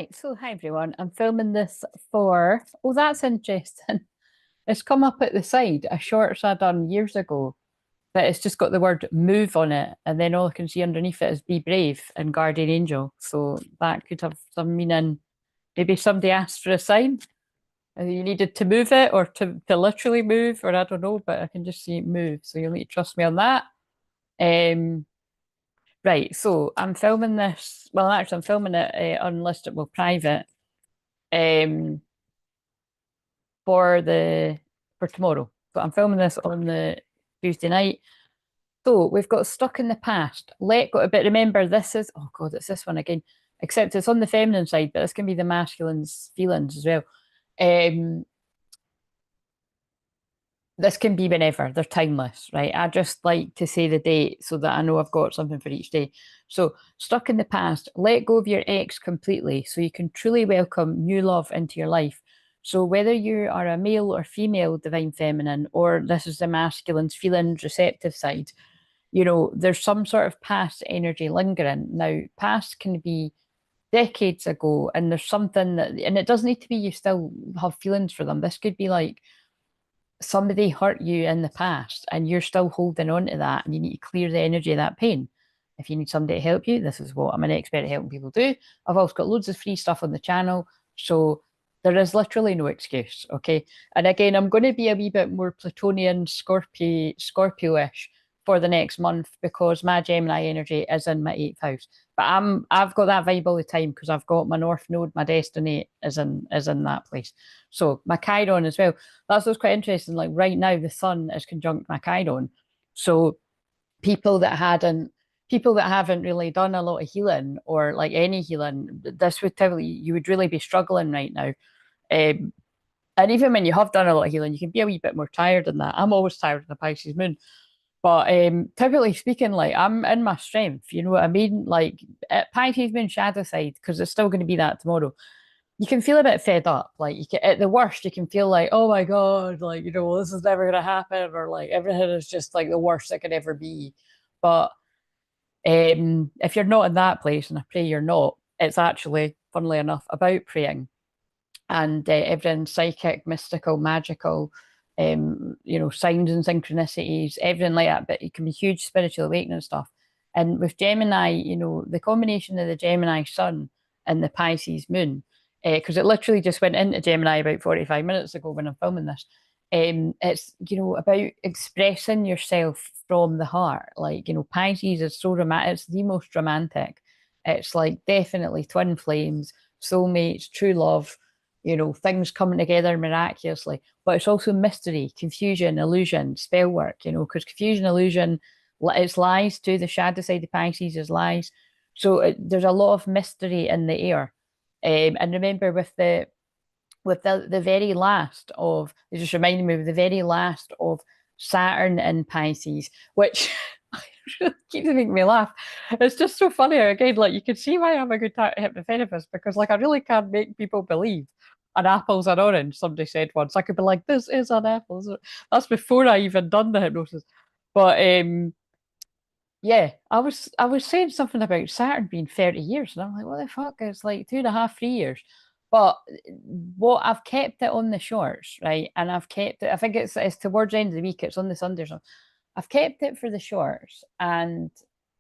Right, so hi everyone. I'm filming this for, oh, that's interesting. It's come up at the side, a shorts I done years ago, but it's just got the word move on it, and then all I can see underneath it is be brave and guardian angel. So that could have some meaning. Maybe somebody asked for a sign and you needed to move it or to literally move, or I don't know, but I can just see it move. So you'll need to trust me on that. Um, right, so I'm filming this. Well, actually, I'm filming it unlisted, well, private. Um, for tomorrow. But I'm filming this on the Tuesday night. So we've got stuck in the past. Let go. But remember, this is, oh God, it's this one again. Except it's on the feminine side, but this can be the masculine's feelings as well. Um, this can be whenever, they're timeless, right? I just like to say the date so that I know I've got something for each day. So, stuck in the past, let go of your ex completely so you can truly welcome new love into your life. So, whether you are a male or female divine feminine, or this is the masculine's feelings receptive side, there's some sort of past energy lingering. Now, past can be decades ago, and there's something that, and it doesn't need to be you still have feelings for them. This could be like, somebody hurt you in the past and you're still holding on to that, and you need to clear the energy of that pain. If you need somebody to help you, this is what I'm an expert at helping people do. I've also got loads of free stuff on the channel. So there is literally no excuse. Okay. And again, I'm going to be a wee bit more Plutonian Scorpio-ish for the next month because my Gemini energy is in my 8th house. But I've got that vibe all the time because I've got my North Node, my destiny is in that place. So my Chiron as well. That's what's quite interesting. Like right now, the sun is conjunct my Chiron. So people that hadn't people that haven't really done a lot of healing or like any healing, this would tell you would really be struggling right now. Um, and even when you have done a lot of healing, you can be a wee bit more tired than that. I'm always tired in the Pisces moon. But typically speaking, like I'm in my strength, you know what I mean? Like at Pisces moon shadow side, because it's still going to be that tomorrow. You can feel a bit fed up. Like you can, at the worst, you can feel like, oh my God, like, this is never gonna happen, or like everything is just like the worst it could ever be. But if you're not in that place, and I pray you're not, it's actually, funnily enough, about praying and everything psychic, mystical, magical, signs and synchronicities, everything like that. But it can be huge spiritual awakening stuff. And with Gemini, the combination of the Gemini sun and the Pisces moon, because it literally just went into Gemini about 45 minutes ago when I'm filming this. It's, about expressing yourself from the heart. Like, Pisces is so romantic. It's the most romantic. It's like definitely twin flames, soulmates, true love, things coming together miraculously. But it's also mystery, confusion, illusion, spell work, because confusion, illusion, it's lies too. The shadow side of Pisces is lies. So there's a lot of mystery in the air. And remember, with the very last of, it just reminded me of the very last of Saturn in Pisces, which keeps making me laugh. It's just so funny. Again, like you can see why I'm a good hypnotherapist, because like I really can make people believe an apple's an orange. Somebody said once. I could be like, this is an apple. That's before I even done the hypnosis. But yeah, I was saying something about Saturn being 30 years, and I'm like, what the fuck? It's like 2.5, 3 years. But what I've kept it on the shorts, right? And I've kept it, I think it's towards the end of the week, it's on the Sunday or something. I've kept it for the shorts. And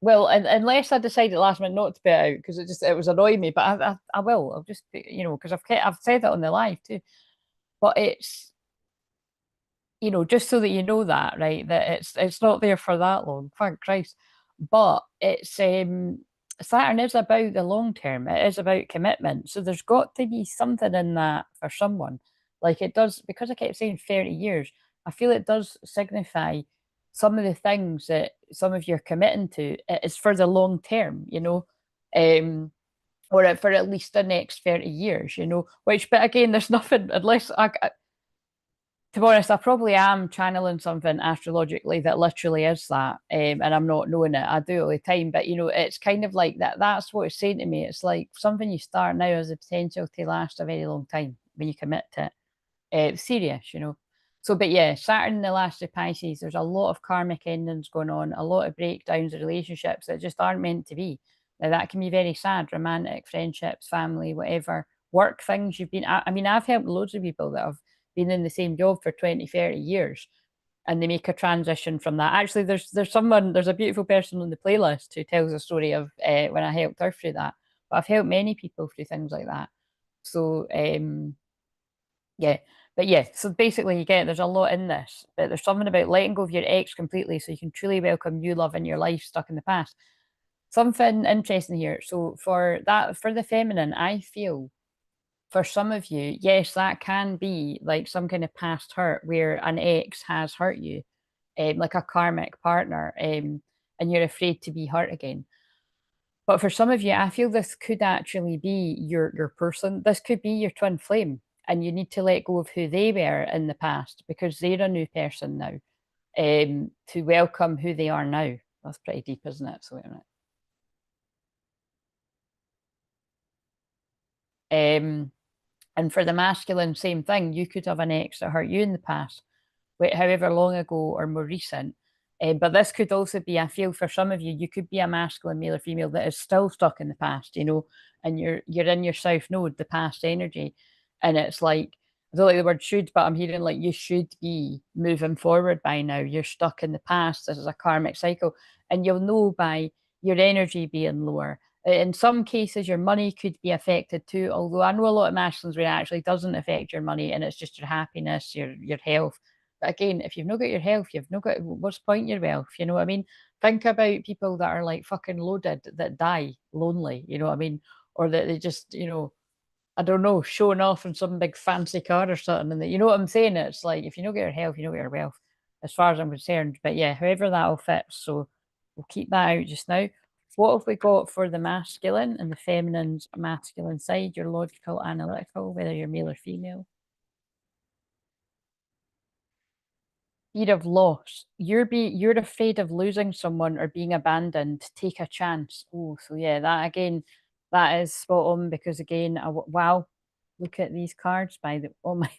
well, unless I decided last minute not to put it out because it was annoying me, but I will. I'll just because I've said it on the live too. But it's just so that you know that, right? That it's not there for that long. Thank Christ. But it's Saturn is about the long term. It is about commitment. So there's got to be something in that for someone. Like it does, because I kept saying 30 years, I feel it does signify some of the things that some of you're committing to. It is for the long term, or for at least the next 30 years, which, but again, there's nothing, unless to be honest, I probably am channeling something astrologically that literally is that, and I'm not knowing it. I do it all the time, but it's kind of like that. That's what it's saying to me. It's like something you start now has the potential to last a very long time when you commit to it. Serious. So, but yeah, Saturn in the last of Pisces, there's a lot of karmic endings going on, a lot of breakdowns of relationships that just aren't meant to be. Now, that can be very sad, romantic, friendships, family, whatever, work things you've been. I mean, I've helped loads of people that have been in the same job for 20, 30 years and they make a transition from that. Actually, there's a beautiful person on the playlist who tells a story of when I helped her through that. But I've helped many people through things like that. So yeah, but yeah, so basically you get there's a lot in this, but there's something about letting go of your ex completely so you can truly welcome new love in your life stuck in the past. Something interesting here. So for that, for the feminine, I feel for some of you, yes, that can be like some kind of past hurt where an ex has hurt you, like a karmic partner, and you're afraid to be hurt again. But for some of you, I feel this could actually be your person. This could be your twin flame, and you need to let go of who they were in the past because they're a new person now, to welcome who they are now. That's pretty deep, isn't it? So wait a minute. And for the masculine, same thing. You could have an ex that hurt you in the past, however long ago or more recent. But this could also be, I feel for some of you, you could be a masculine male or female that is still stuck in the past, you know, and you're in your south node, the past energy. And it's like, I don't like the word should, but I'm hearing like you should be moving forward by now. You're stuck in the past. This is a karmic cycle. And you'll know by your energy being lower. In some cases, your money could be affected too, although I know a lot of masculines where it actually doesn't affect your money and it's just your happiness, your health. But again, if you've not got your health, you've not got what's the point in your wealth? You know what I mean? Think about people that are like fucking loaded that die lonely, you know what I mean? Or that they just, you know, I don't know, showing off in some big fancy car or something. And you know what I'm saying? It's like if you don't get your health, you don't get your wealth, as far as I'm concerned. But yeah, however that all fits. So we'll keep that out just now. What have we got for the masculine and the feminine's masculine side? Your logical, analytical, whether you're male or female. Fear of loss. You're afraid of losing someone or being abandoned. Take a chance. Oh, so yeah, that again, that is spot on because again, wow, look at these cards by the oh my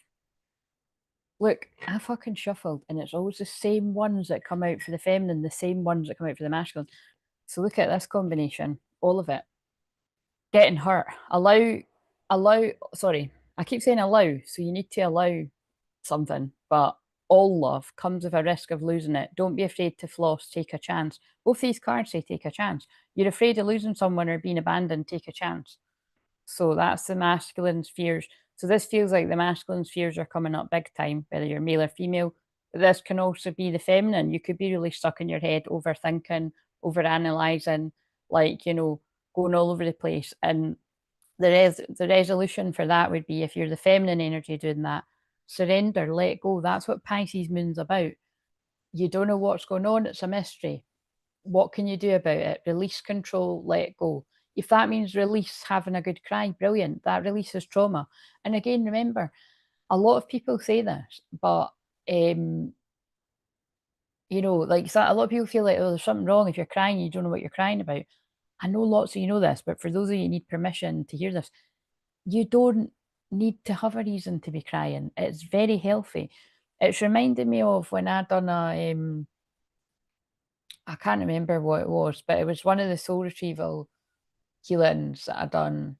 look, I fucking shuffled and it's always the same ones that come out for the feminine, the same ones that come out for the masculine. So look at this combination, all of it. Getting hurt. Allow, sorry, I keep saying allow, so you need to allow something, but all love comes with a risk of losing it. Don't be afraid to floss, take a chance. Both these cards say take a chance. You're afraid of losing someone or being abandoned, take a chance. So that's the masculine fears. So this feels like the masculine fears are coming up big time, whether you're male or female. But this can also be the feminine. You could be really stuck in your head, overthinking, overanalyzing, like, you know, going all over the place. And the resolution for that would be if you're the feminine energy doing that, surrender, let go. That's what Pisces moon's about. You don't know what's going on, it's a mystery. What can you do about it? Release control, let go. If that means release having a good cry, brilliant. That releases trauma. And again, remember, a lot of people say this, but you know, like so a lot of people feel like, oh, there's something wrong if you're crying, you don't know what you're crying about. I know lots of you know this, but for those of you who need permission to hear this, you don't need to have a reason to be crying. It's very healthy. It's reminded me of when I done a I can't remember what it was, but it was one of the soul retrieval healings that I done.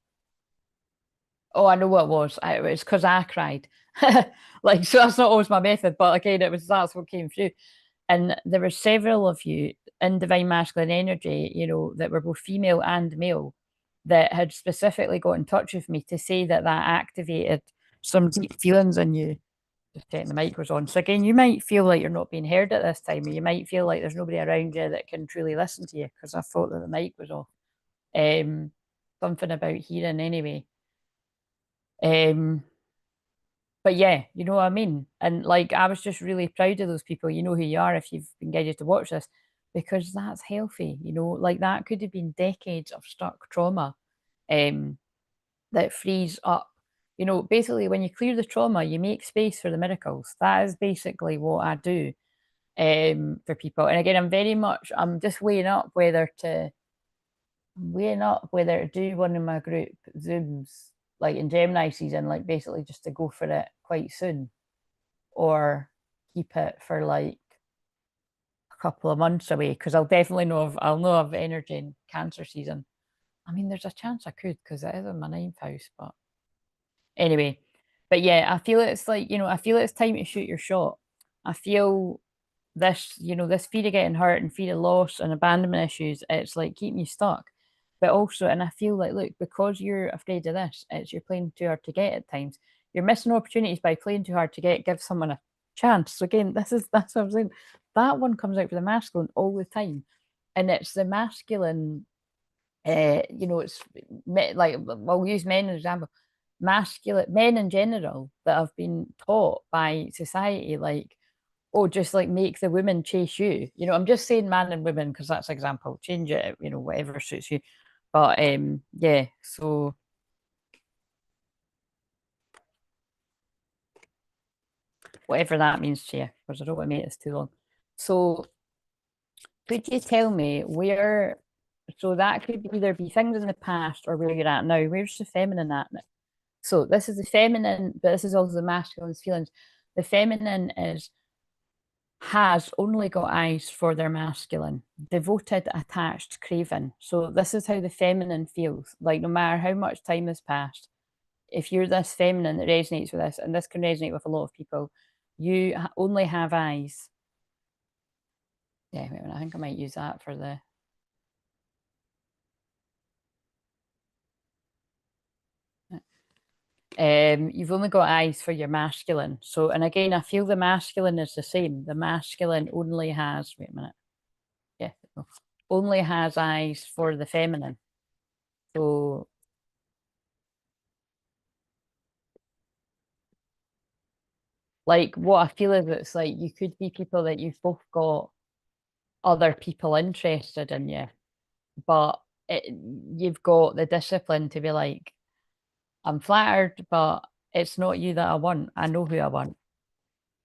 Oh, I know what it was. It was because I cried. Like, so that's not always my method, but again, that's what came through. And there were several of you in divine masculine energy, you know, that were both female and male that had specifically got in touch with me to say that that activated some deep feelings in you. Just checking the mic was on. So again, you might feel like you're not being heard at this time, or you might feel like there's nobody around you that can truly listen to you because I thought that the mic was off. Something about hearing anyway. But yeah, you know what I mean? And like I was just really proud of those people. You know who you are if you've been guided to watch this, because that's healthy, you know, like that could have been decades of stuck trauma that frees up. You know, basically when you clear the trauma, you make space for the miracles. That is basically what I do for people. And again, I'm just weighing up whether to do one of my group Zooms like in Gemini season, like basically just to go for it quite soon, or keep it for like a couple of months away because I'll know have energy in Cancer season. I mean, there's a chance I could because it is in my ninth house, but anyway. But yeah, I feel it's like, I feel it's time to shoot your shot. I feel this, this fear of getting hurt and fear of loss and abandonment issues, it's like keeping you stuck. But also, and I feel like, look, because you're afraid of this, it's you're playing too hard to get at times. You're missing opportunities by playing too hard to get, give someone a chance. So again, that's what I'm saying. That one comes out for the masculine all the time. And it's the masculine, it's like, we'll use men as an example. Masculine men in general that have been taught by society, like, oh, just like make the women chase you. I'm just saying man and women because that's an example. Change it, whatever suits you. But yeah, so whatever that means to you, because I don't want to make this too long. So could you tell me where, so that could either be things in the past or where you're at now. Where's the feminine at now? So this is the feminine, but this is also the masculine's feelings. The feminine has only got eyes for their masculine, devoted, attached, craven. So this is how the feminine feels. Like no matter how much time has passed, if you're this feminine that resonates with this, and this can resonate with a lot of people, you only have eyes. Yeah, wait a minute, I think I might use that for the. You've only got eyes for your masculine. So, and again, I feel the masculine is the same. The masculine only has, wait a minute. Yeah, only has eyes for the feminine. So, like, what I feel is it's like you could be people that you've both got other people interested in you, but you've got the discipline to be like, I'm flattered, but it's not you that I want. I know who I want,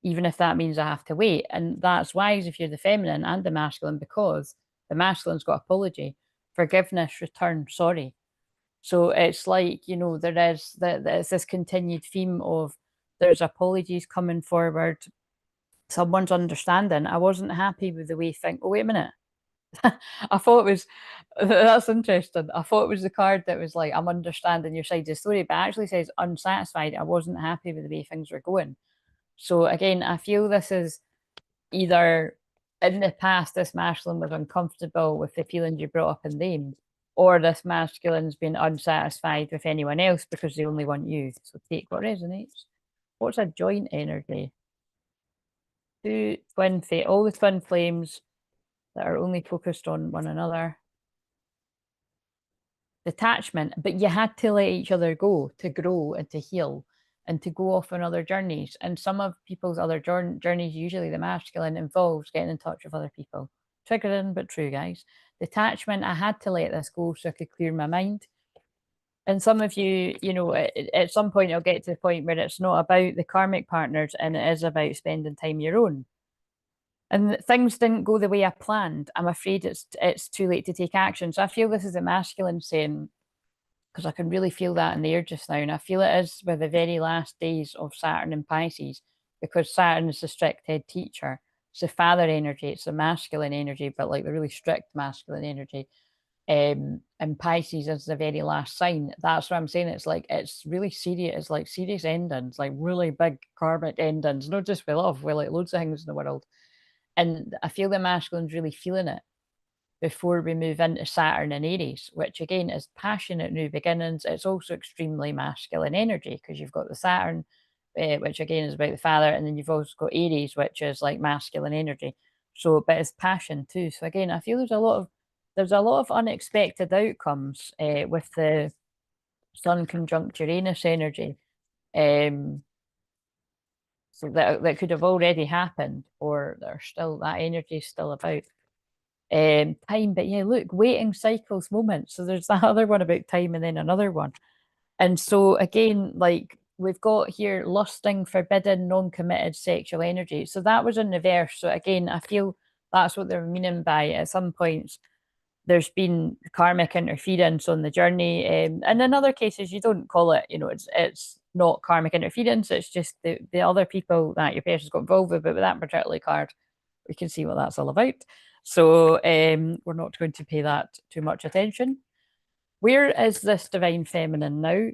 even if that means I have to wait. And that's wise if you're the feminine and the masculine, because the masculine's got apology, forgiveness, return, sorry. So it's like, there is there's this continued theme of there's apologies coming forward, someone's understanding. I wasn't happy with the way things. Oh, wait a minute. I thought it was that's interesting. I thought it was the card that was like, I'm understanding your side of the story, but it actually says unsatisfied. I wasn't happy with the way things were going. So again, I feel this is either in the past, this masculine was uncomfortable with the feelings you brought up in them, or this masculine's been unsatisfied with anyone else because they only want you. So take what resonates. What's a joint energy? Two twin fate, all the twin flames that are only focused on one another. Detachment, but you had to let each other go to grow and to heal and to go off on other journeys. And some of people's other journeys, usually the masculine, involves getting in touch with other people. Triggering, but true, guys. Detachment, I had to let this go so I could clear my mind. And some of you, at some point, it'll get to the point where it's not about the karmic partners and it is about spending time your own. And things didn't go the way I planned. I'm afraid it's too late to take action. So I feel this is a masculine saying, because I can really feel that in the air just now. And I feel it is with the very last days of Saturn in Pisces, because Saturn is the strict head teacher. It's the father energy, it's the masculine energy, but like the really strict masculine energy. And Pisces is the very last sign. That's what I'm saying. It's like it's really serious. It's like serious endings, like really big karmic endings, not just with love, with like loads of things in the world. And I feel the masculine's really feeling it before we move into Saturn and Aries, which again is passionate new beginnings. It's also extremely masculine energy because you've got the Saturn, which again is about the father, and then you've also got Aries, which is like masculine energy. So, but it's passion too. So again, I feel there's a lot of unexpected outcomes with the Sun conjunct Uranus energy. So that could have already happened, or there's still that energy is still about time. But yeah, look, waiting cycles moments. So there's that other one about time and then another one. And so again, like we've got here lusting, forbidden, non-committed sexual energy. So that was in reverse. So again, I feel that's what they're meaning by at some points there's been karmic interference on the journey. And in other cases, you don't call it, it's not karmic interference. It's just the other people that your person's got involved with. But with that particular card, we can see what that's all about. So we're not going to pay that too much attention. Where is this divine feminine now?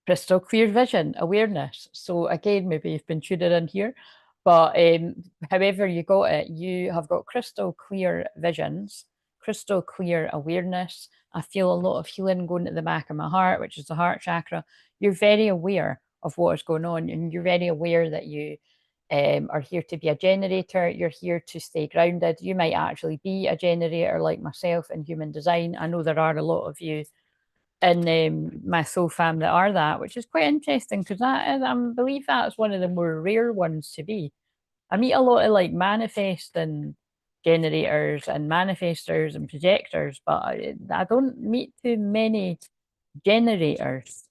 Crystal clear vision, awareness. So again, maybe you've been tuning in here, but however you got it, you have got crystal clear visions, crystal clear awareness. I feel a lot of healing going to the back of my heart, which is the heart chakra. You're very aware of what is going on, and you're very aware that you are here to be a generator. You're here to stay grounded. You might actually be a generator like myself in human design. I know there are a lot of you in my soul fam that are that, which is quite interesting because that is, I believe that's one of the more rare ones to be. I meet a lot of like manifesting generators and manifestors and projectors, but I don't meet too many generators.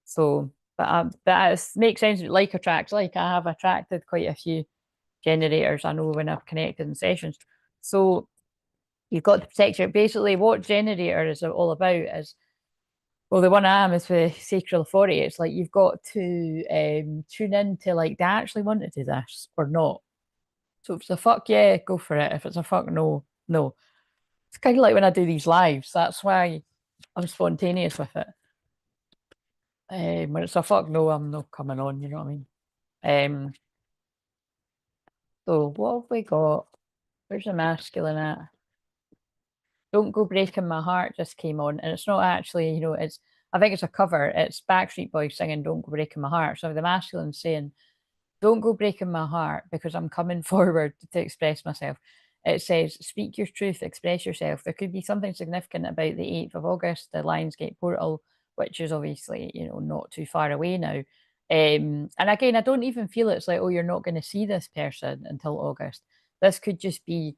So, but it makes sense. Like attracts like. I have attracted quite a few generators. I know when I've connected in sessions. So you've got to protect your. Basically, what generator is all about is, well, the one I am is with sacral authority. It's like you've got to tune in to like, do I actually want to do this or not? So if it's a fuck yeah, go for it. If it's a fuck no, no. It's kind of like when I do these lives. That's why I'm spontaneous with it. When it's a fuck no, I'm not coming on. You know what I mean? Um, so what have we got? Where's the masculine at? Don't Go Breaking My Heart just came on, and it's not actually, it's, I think it's a cover. It's Backstreet Boys singing Don't Go Breaking My Heart. So the masculine saying, don't go breaking my heart because I'm coming forward to express myself. It says, speak your truth, express yourself. There could be something significant about the 8th of August, the Lionsgate portal, which is obviously, not too far away now. And again, I don't even feel it's like, oh, you're not going to see this person until August. This could just be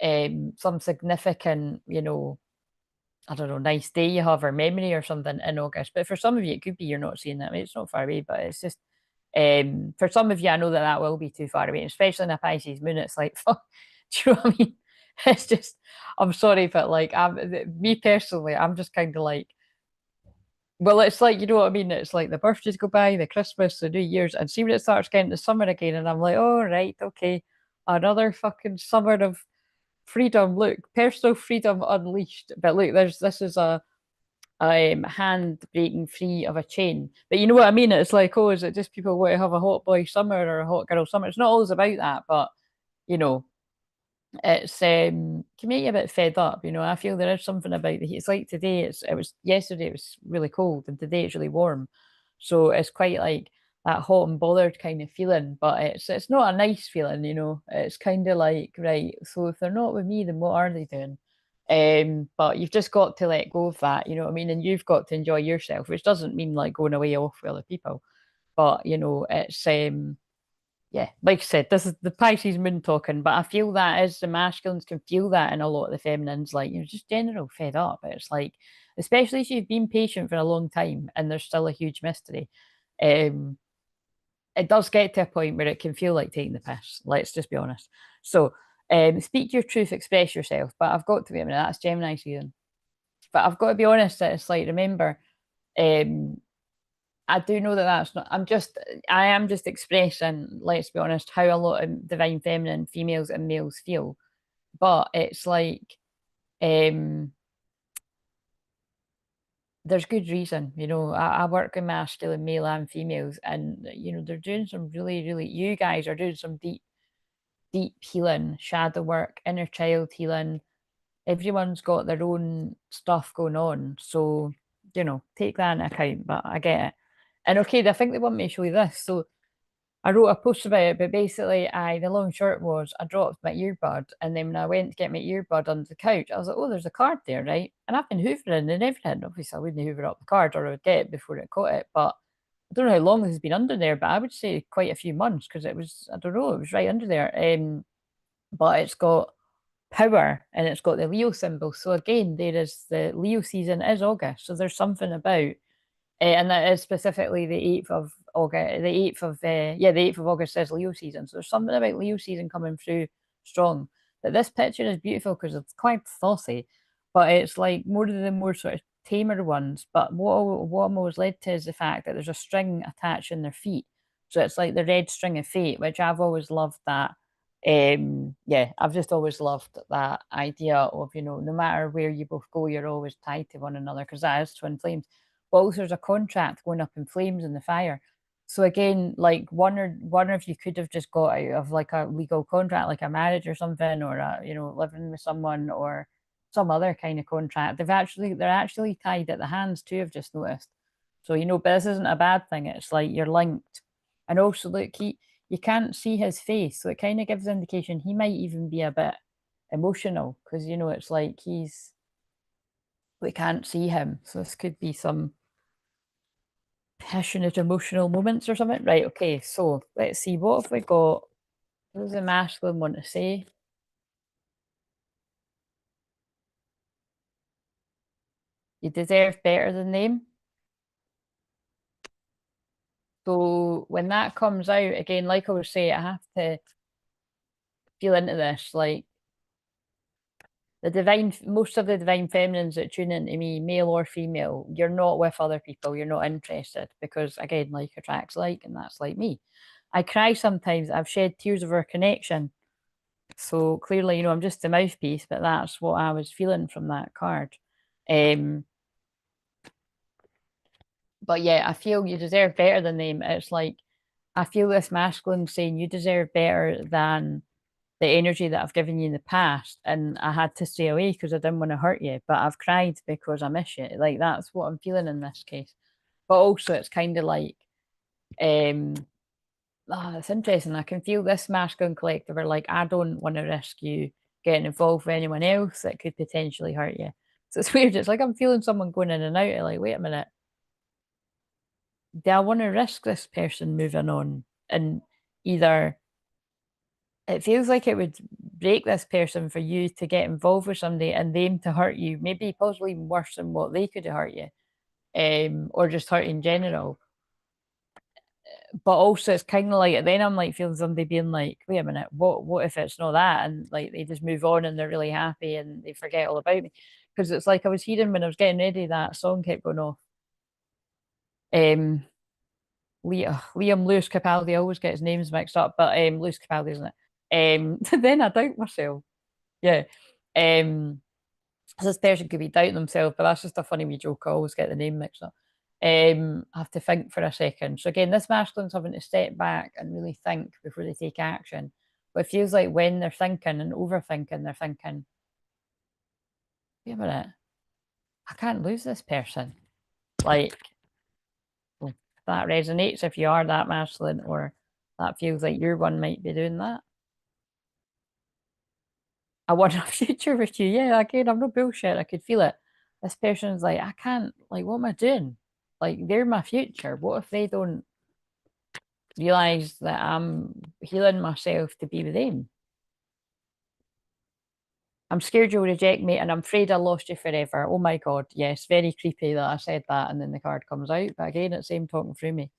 some significant, I don't know, nice day you have or memory or something in August. But for some of you, it could be you're not seeing that. I mean, it's not far away, but it's just for some of you, I know that that will be too far away, especially in a Pisces moon. It's like, fuck, do you know what I mean? It's just, I'm sorry, but like, me personally, I'm just kind of like, well, it's like, you know what I mean? It's like the birthdays go by, the Christmas, the New Year's, and see when it starts getting to summer again, and I'm like, oh, right, okay, another fucking summer of freedom. Look, personal freedom unleashed. But look, this is a hand breaking free of a chain. But you know what I mean? It's like, oh, is it just people want to have a hot boy summer or a hot girl summer? It's not always about that, but you know, it's can make you a bit fed up. I feel there is something about the heat. It's like today. It was yesterday. It was really cold, and today it's really warm. So it's quite like that hot and bothered kind of feeling. But it's not a nice feeling. It's kind of like, right. So if they're not with me, then what are they doing? But you've just got to let go of that. You know what I mean? And you've got to enjoy yourself, which doesn't mean like going away off with other people. But it's yeah, like I said, this is the Pisces moon talking, but I feel that as the masculines can feel that in a lot of the feminines, like, just general fed up. It's like, especially if you've been patient for a long time and there's still a huge mystery, um, it does get to a point where it can feel like taking the piss. Let's just be honest. So, speak your truth, express yourself. But I've got to be, I mean, that's Gemini season. But I've got to be honest that it's like, remember, um, I do know that that's not, I am just expressing, let's be honest, how a lot of divine feminine females and males feel. But it's like, um, there's good reason, I work with masculine, male and females, and, they're doing some really, really, you guys are doing some deep, deep healing, shadow work, inner child healing. Everyone's got their own stuff going on. So, take that into account, but I get it. And okay, I think they want me to show you this. So I wrote a post about it, but basically, the long short was I dropped my earbud, and then when I went to get my earbud under the couch, I was like, oh, there's a card there, right? And I've been hoovering and everything. Obviously, I wouldn't hoover up the card, or I would get it before it caught it. But I don't know how long this has been under there, but I would say quite a few months because it was, I don't know, it was right under there. But it's got power and it's got the Leo symbol. So again, there is the Leo season is August. So there's something about and that is specifically the 8th of August. The 8th of August says Leo season. So there's something about Leo season coming through strong. But this picture is beautiful because it's quite saucy, but it's like more of the more sort of tamer ones. But what I'm always led to is the fact that there's a string attached in their feet. So it's like the red string of fate, which I've always loved that Yeah, I've just always loved that idea of, no matter where you both go, you're always tied to one another, because that is twin flames. But also there's a contract going up in flames in the fire. So again, like one of you could have just got out of like a legal contract, like a marriage or something, or living with someone or some other kind of contract. They're actually tied at the hands too, I've just noticed. So, but this isn't a bad thing. It's like you're linked. And also look, you can't see his face, so it kind of gives indication he might even be a bit emotional, because it's like we can't see him, so this could be some passionate emotional moments or something. Right, okay, so let's see, what have we got? What does the masculine want to say? You deserve better than them. So when that comes out again, like I was saying, I have to feel into this, like most of the divine feminines that tune into me, male or female, you're not with other people, you're not interested, because again, like attracts like, and that's like me. I cry sometimes, I've shed tears of our connection. So clearly, I'm just a mouthpiece, but that's what I was feeling from that card. Um, but yeah, I feel you deserve better than them. It's like I feel this masculine saying you deserve better than the energy that I've given you in the past, and I had to stay away because I didn't want to hurt you, but I've cried because I miss you. Like that's what I'm feeling in this case. But also it's kind of like um it's interesting. I can feel this masculine collective are like, I don't want to risk you getting involved with anyone else that could potentially hurt you. So it's weird. It's like I'm feeling someone going in and out of like, wait a minute, do I want to risk this person moving on? And either it feels like it would break this person for you to get involved with somebody and them to hurt you, maybe possibly even worse than what they could have hurt you, or just hurt in general. But also, it's kind of like then I'm like feeling somebody being like, "Wait a minute, what if it's not that?" And like they just move on and they're really happy and they forget all about me, because it's like I was hearing when I was getting ready, that song kept going off. Um, Liam Lewis Capaldi, I always get his names mixed up, but Lewis Capaldi, isn't it? Then I doubt myself. Yeah. Um, so this person could be doubting themselves, but that's just a funny wee joke. I always get the name mixed up. I have to think for a second. So again, this masculine's having to step back and really think before they take action. But it feels like when they're thinking and overthinking, they're thinking, wait a minute, I can't lose this person. Like, well, that resonates if you are that masculine, or that feels like your one might be doing that. I want a future with you. Yeah, again, I'm no bullshit. I could feel it. This person's like, I can't, like, what am I doing? Like, they're my future. What if they don't realize that I'm healing myself to be with them? I'm scared you'll reject me and I'm afraid I lost you forever. Oh my God. Yes, very creepy that I said that and then the card comes out. But again, it's same talking through me.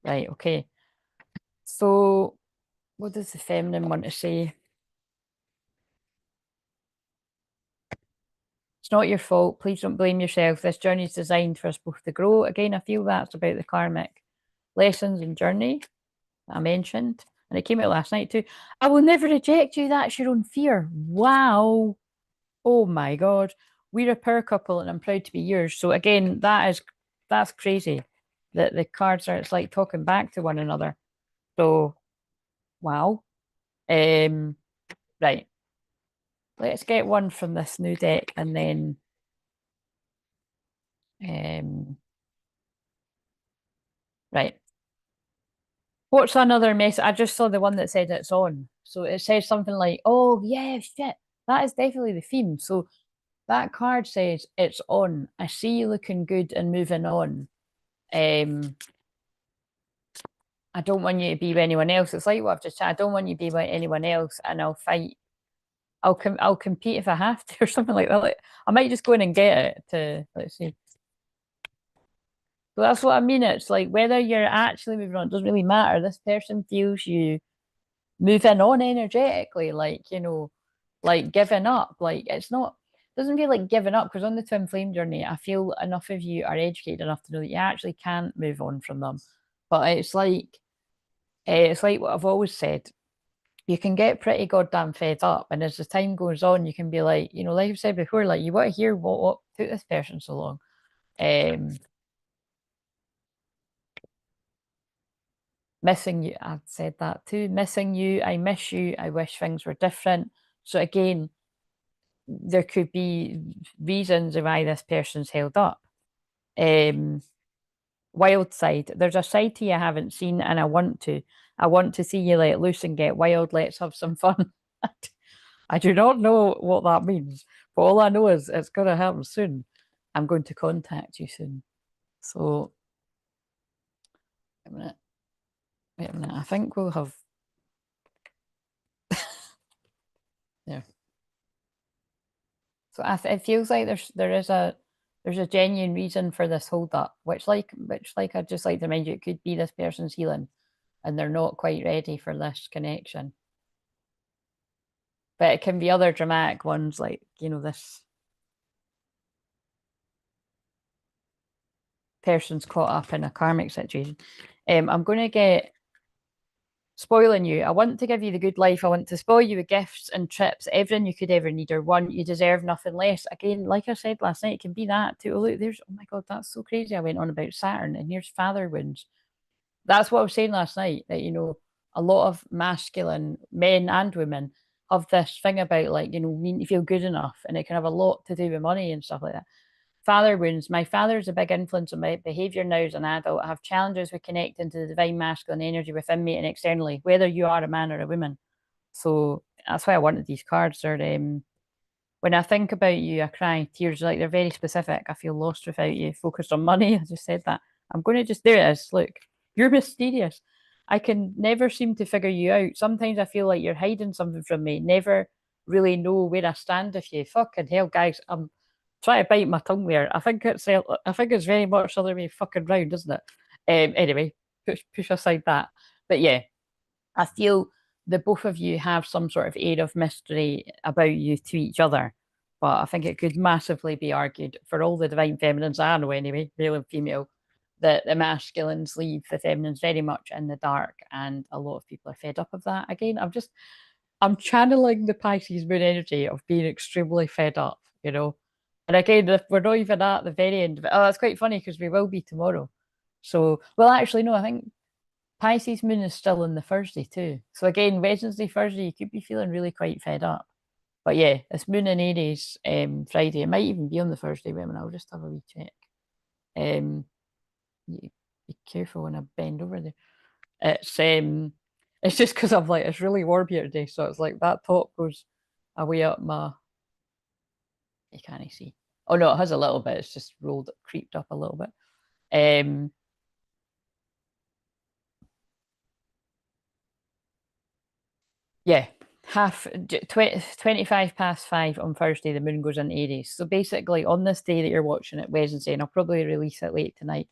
Right, okay. So, what does the feminine want to say? It's not your fault. Please don't blame yourself. This journey is designed for us both to grow. Again, I feel that's about the karmic lessons and journey that I mentioned. And it came out last night too. I will never reject you. That's your own fear. Wow. Oh my God. We're a power couple and I'm proud to be yours. So again, that's crazy. That the cards are, it's like talking back to one another. So wow. Um right. Let's get one from this new deck and then right. What's another message? I just saw the one that said it's on. So it says something like, oh, yeah, shit. That is definitely the theme. So that card says it's on. I see you looking good and moving on. Um, I don't want you to be with anyone else. It's like what I've just said. I don't want you to be with anyone else, and I'll fight. I'll compete if I have to, or something like that. Like, I might just go in and get it to, let's see. So that's what I mean. It's like whether you're actually moving on, it doesn't really matter. This person feels you moving on energetically, like, like giving up. Like it's not, doesn't feel like giving up, because on the twin flame journey, I feel enough of you are educated enough to know that you actually can't move on from them. But it's like, It's like what I've always said. You can get pretty goddamn fed up, and as the time goes on, you can be like, like I've said before, like you want to hear what took this person so long. Missing you, I've said that too. Missing you, I miss you, I wish things were different. So again, there could be reasons why this person's held up. Um, Wild side. There's a side to you I haven't seen, and I want to. I want to see you let loose and get wild. Let's have some fun. I do not know what that means, but all I know is it's going to happen soon. I'm going to contact you soon. So, wait a minute. Wait a minute. I think we'll have. Yeah. So it feels like there's a genuine reason for this hold up, which I'd just like to remind you, it could be this person's healing, and they're not quite ready for this connection. But it can be other dramatic ones, like this person's caught up in a karmic situation. I'm going to get spoiling you. I want to give you the good life. I want to spoil you with gifts and trips, everything you could ever need or want. You deserve nothing less. Again, like I said last night, it can be that too. Oh, look, there's, oh my God, that's so crazy. I went on about Saturn, and here's father wounds. That's what I was saying last night, that, a lot of masculine men and women have this thing about, like, needing to feel good enough, and it can have a lot to do with money and stuff like that. Father wounds. My father is a big influence on my behavior now as an adult. I have challenges with connecting to the divine masculine energy within me and externally, whether you are a man or a woman. So that's why I wanted these cards. When I think about you, I cry. Tears, like, they're very specific. I feel lost without you. Focused on money. I just said that. I'm going to just, there it is. Look, you're mysterious. I can never seem to figure you out. Sometimes I feel like you're hiding something from me. Never really know where I stand with you. Fucking hell, guys. I'm trying to bite my tongue there. I think it's very much the other way fucking round, isn't it? Anyway, push aside that. But yeah, I feel the both of you have some sort of air of mystery about you to each other. But I think it could massively be argued for all the divine feminines I know anyway, male and female, that the masculines leave the feminines very much in the dark, and a lot of people are fed up of that. Again, I'm channeling the Pisces moon energy of being extremely fed up. And again, if we're not even at the very end of it, oh, that's quite funny because we will be tomorrow. So, well, actually, no, I think Pisces moon is still on the Thursday too. So again, Wednesday, Thursday, you could be feeling really quite fed up. But yeah, it's moon in Aries Friday. It might even be on the Thursday. Wait a minute, I'll just have a wee check. Um, be careful when I bend over there. It's just because I'm like, it's really warm here today, so it's like that top goes away up my. You can't see. Oh no, it has a little bit. It's just creeped up a little bit. Um, yeah, 25 past 5 on Thursday, the moon goes in Aries. So basically, on this day that you're watching it, Wednesday, and I'll probably release it late tonight,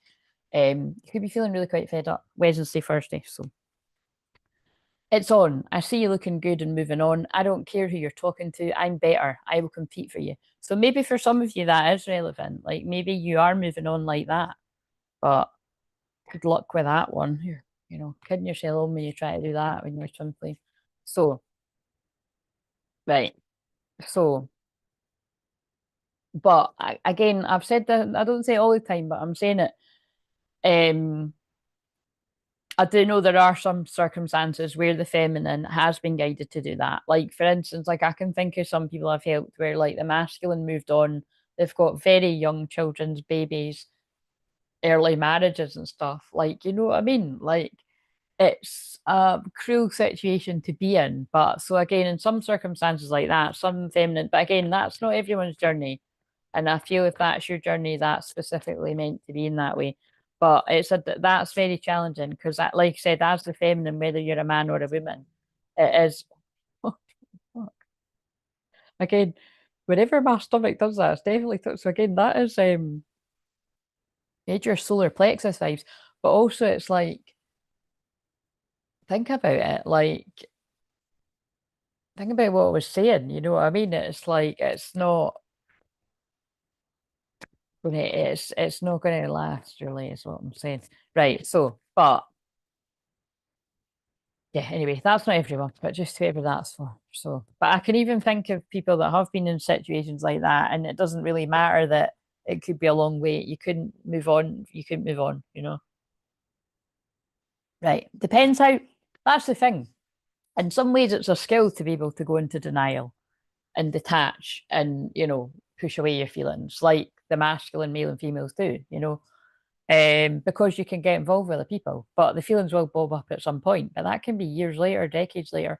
you could be feeling really quite fed up. Wednesday, Thursday. So it's on. I see you looking good and moving on. I don't care who you're talking to. I'm better. I will compete for you. So maybe for some of you that is relevant. Like maybe you are moving on like that. But good luck with that one. You're kidding yourself on when you try to do that when you're Twinflame. So, right. So, but again, I've said that I don't say it all the time, but I'm saying it. Um, I do know there are some circumstances where the feminine has been guided to do that. Like, for instance, like I can think of some people I've helped where like the masculine moved on, they've got very young children's babies, early marriages and stuff. Like, you know what I mean? Like, it's a cruel situation to be in. But so again, in some circumstances like that, some feminine, but again, that's not everyone's journey. And I feel if that's your journey, that's specifically meant to be in that way. But that's very challenging because, like I said, as the feminine, whether you're a man or a woman, it is. Oh, again, whenever my stomach does that, it's definitely so. Again, that is major solar plexus vibes, but also it's like think about it, like think about what I was saying. You know what I mean? It's like it's not going to last. Really, is what I'm saying. Right. So, but Yeah, anyway, that's not everyone, but just whoever that's for. So, but I can even think of people that have been in situations like that, and it doesn't really matter that it could be a long wait. You couldn't move on. You couldn't move on, you know? Right. Depends how, that's the thing. In some ways, it's a skill to be able to go into denial and detach and, push away your feelings, like the masculine male and females do, because you can get involved with other people, but the feelings will bob up at some point. But that can be years later, decades later.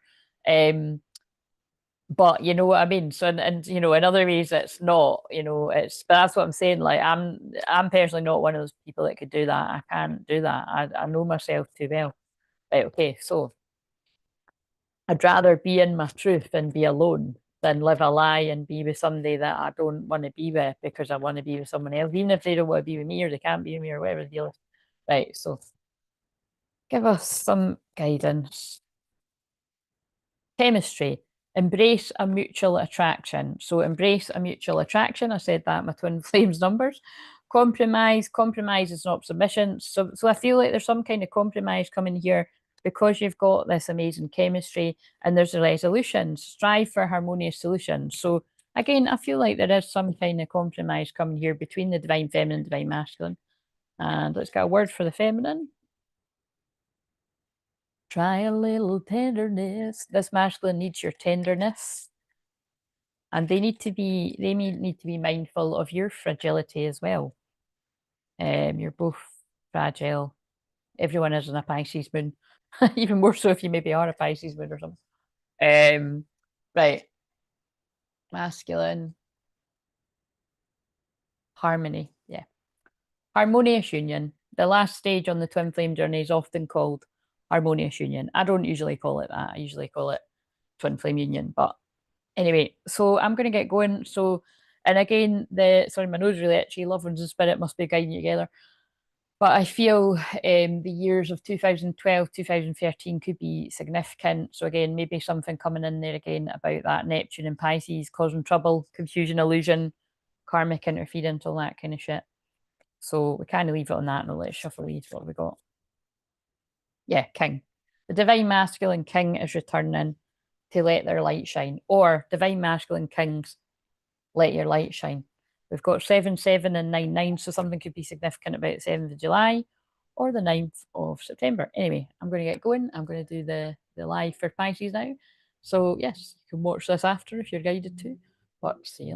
But you know what I mean. So, and in other ways, it's not. But that's what I'm saying. Like, I'm personally not one of those people that could do that. I can't do that. I know myself too well. Right. Okay. So I'd rather be in my truth and be alone than live a lie and be with somebody that I don't want to be with because I want to be with someone else, even if they don't want to be with me or they can't be with me or whatever the deal is. Right. So give us some guidance. Chemistry. Embrace a mutual attraction. So embrace a mutual attraction. I said that in my twin flames numbers. Compromise. Compromise is not submission. So I feel like there's some kind of compromise coming here because you've got this amazing chemistry and there's a resolution. Strive for harmonious solutions. So again, I feel like there is some kind of compromise coming here between the divine feminine and divine masculine. And let's get a word for the feminine. Try a little tenderness. This masculine needs your tenderness. And they need to be mindful of your fragility as well. You're both fragile. Everyone is in a Pisces moon. Even more so if you maybe are a Pisces moon or something. Right. Masculine. Harmony. Yeah. Harmonious union. The last stage on the twin flame journey is often called harmonious union. I don't usually call it that. I usually call it twin flame union. But anyway, so I'm going to get going. So, and again, my nose really itchy. Love, Winds and Spirit must be guiding you together. But I feel the years of 2012, 2013 could be significant. So again, maybe something coming in there again about that Neptune and Pisces causing trouble, confusion, illusion, karmic interference, all that kind of shit. So we kind of leave it on that. Now let's shuffle these. What have we got? Yeah, King. The divine masculine king is returning to let their light shine, or divine masculine kings, let your light shine. We've got 7, 7, and 9, 9. So something could be significant about the 7th of July or the 9th of September. Anyway, I'm going to get going. I'm going to do the live for Pisces now. So yes, you can watch this after if you're guided to. But see you later.